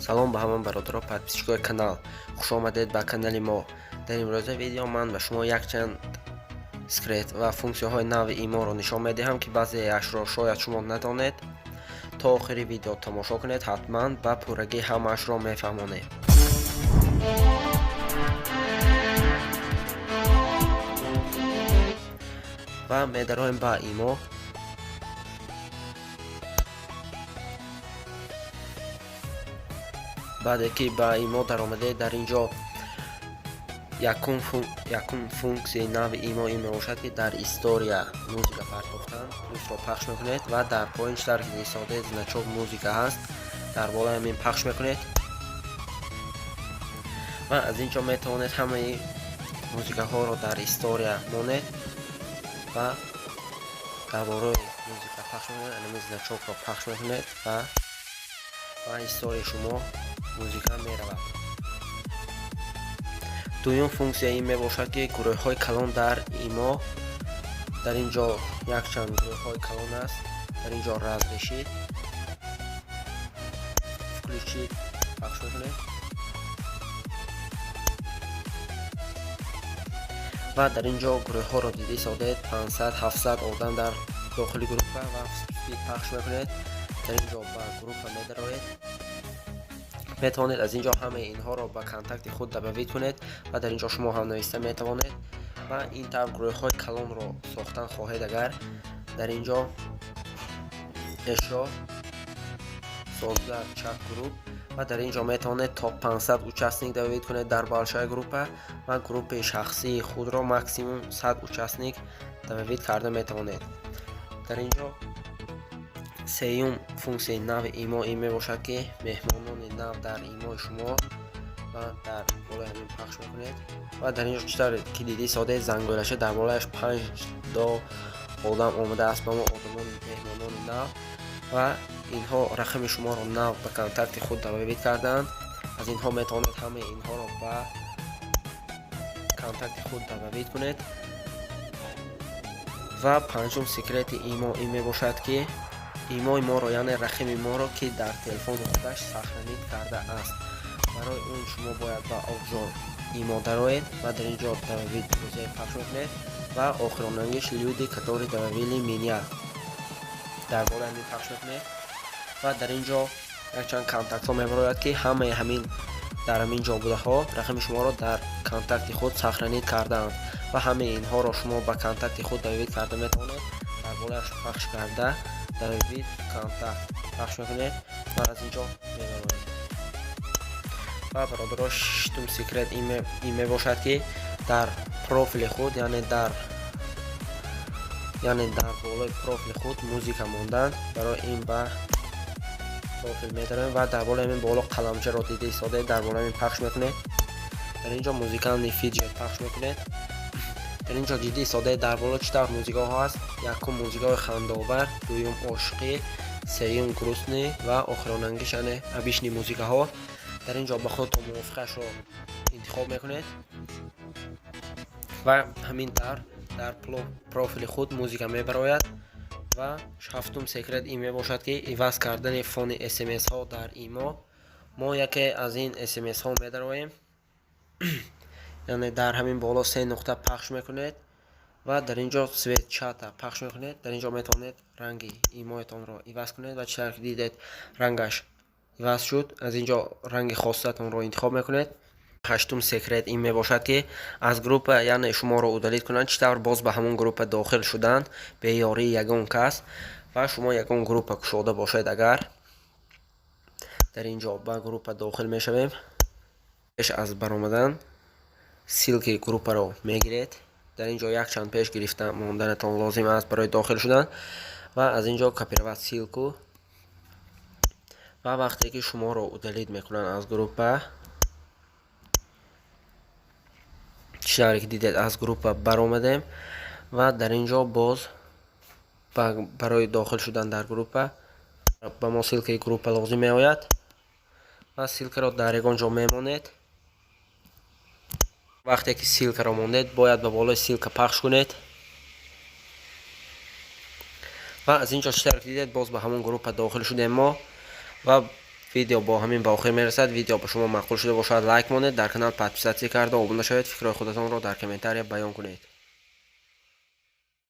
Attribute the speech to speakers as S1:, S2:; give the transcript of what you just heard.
S1: салом ба ҳамон бародаро подписчикои канал, хуш омадед ба канали мо. Дар имрӯза видео ман ба шумо якчанд скрит ва функсияҳои нави иморо нишон медиҳам, ки баъзеашро шояд шумо надонед. То охири видео тамошо кунед, ҳатман ба пуррагӣ ҳамаашро мефаҳмонед. ва медароем ба имо. баъде ки ба имо даромадед, дар инҷо якум функсияи нави имо ин мебошад, ки дар история музика партохтан плюсро пахш мекунед ва дар поин читар ки истодед значок музика ҳаст, дар болаи ҳамин пахш мекунед ва аз инҷо метавонед ҳамаи музикаҳоро дар история монед ва дар бораи музика пахш мекунед, ҳамин значокро пахш мекунед ва историяи шумо музика меравад. дуюм функсия ин мебошад, ки гурӯҳҳои калон дар имо. дар инҷо якчанд гурӯҳҳои калон аст. дар инҷо разрешид, включид пахш мекунед ва дар инҷо гурӯҳҳоро дидӣ содед 500-700 одам дар дохили группа ва спид пахш мекунед. дар инҷо ба группа медароед, метавонед аз инҷо ҳамаи инҳоро ба контакти худ добавид кунед ва дар инҷо шумо ҳам нависта метавонед ва ин тавр гурӯҳҳои калонро сохтан хоҳед. Агар дар инҷо эшо созда чат групп ва дар инҷо метавонед то 500 участник добавид кунед дар балшаи группа ва группаи шахсии худро максимум 100 участник добавид карда метавонед. дар инҷо сеюм функсияи нави имо ин мебошад, ки меҳмонони нав дар имои шумо ва дар болаи ҳамин пахш мекунед ва дар инҷо читар ки дидӣ содед зангӯраша дар болааш 5 одам омадааст ба мо, одамони меҳмонони нав, ва инҳо рақами шуморо нав ба контакти худ добавид кардаанд. аз инҳо метавонед ҳамаи инҳоро ба контакти худ добавид кунед. ва панҷум секрети имо ин мебошад, ки имои моро, яъне рақами моро, ки дар телефони худаш сахранид кардааст, барои он шумо бояд ба обзор имо дароед ва дар инҷо добавид рӯзе пахш мекунед ва охиронангиш люди катори добавили меня дар болаи ҳамин пахш мекунед ва дар инҷо якчанд контактҳо мебарояд, ки ҳамаи ҳамин дар ҳамин ҷобудаҳо рақами шуморо дар контакти худ сахранид кардаанд ва ҳамаи инҳоро шумо ба контакти худ добавид карда метавонед. дар болааш пахш карда добавид контакт пахш мекунед ва аз инҷо мебароед. ва бародаро, шштум секрет ин мебошад, ки дар профили худ, яъне дар болои профили худ музика мондан. барои ин ба профил медароем ва дар болаи ҳамин боло қаламчаро дидӣ содед, дар болаи ҳамин пахш мекунед. дар инҷо музикални фиджет пахш мекунед. дар инҷо дидӣ содед, дар боло чӣ тавр музикаҳо ҳаст. якум музикаҳои хандовар, дуюм ошиқӣ, сеюм грустнӣ ва охиронангиш, яъне абишни музикаҳо. дар инҷо ба худтон мувофиқашро интихоб мекунед ва ҳамин тавр дар профили худ музика мебарояд. ва ҳафтум секрет ин мебошад, ки иваз кардани фони смсҳо дар имо. мо яке аз ин смсҳо медароем, яъне дар ҳамин боло 3 нуқта пахш мекунед ва дар инҷо свет чата пахш мекунед. дар инҷо метавонед ранги имоятонро иваз кунед ва читар ки дидед рангаш иваз шуд, аз инҷо ранги хосатонро интихоб мекунед. ҳаштум секрет ин мебошад, ки аз группа, яъне шуморо удалид кунанд, чӣ тавр боз ба ҳамон группа дохил шуданд бе ёрии ягон кас ва шумо ягон группа кушода бошед. агар дар инҷо ба группа дохил мешавем, пеш аз баромадан силки группаро мегиред. дар инҷо якчанд пеш гирифта монданатон лозим аст барои дохил шудан ва аз инҷо копировать силку ва вақте ки шуморо удалид мекунанд аз группа, читаре ки дидед аз группа баромадем ва дар инҷо боз барои дохил шудан дар группа ба мо силкаи группа лозим меояд ва силкаро дар ягон ҷо мемонед. вақте ки силкаро мондед, бояд ба болои силка пахш кунед ва аз инҷо читар ки дидед боз ба ҳамон группа дохил шудем мо ва видео бо ҳамин ба охир мерасад. Видео ба шумо маъқул шуда бошад, лайк монед, дар канал подписатсия карда обуна шавед, фикрҳои худатонро дар комментария баён кунед.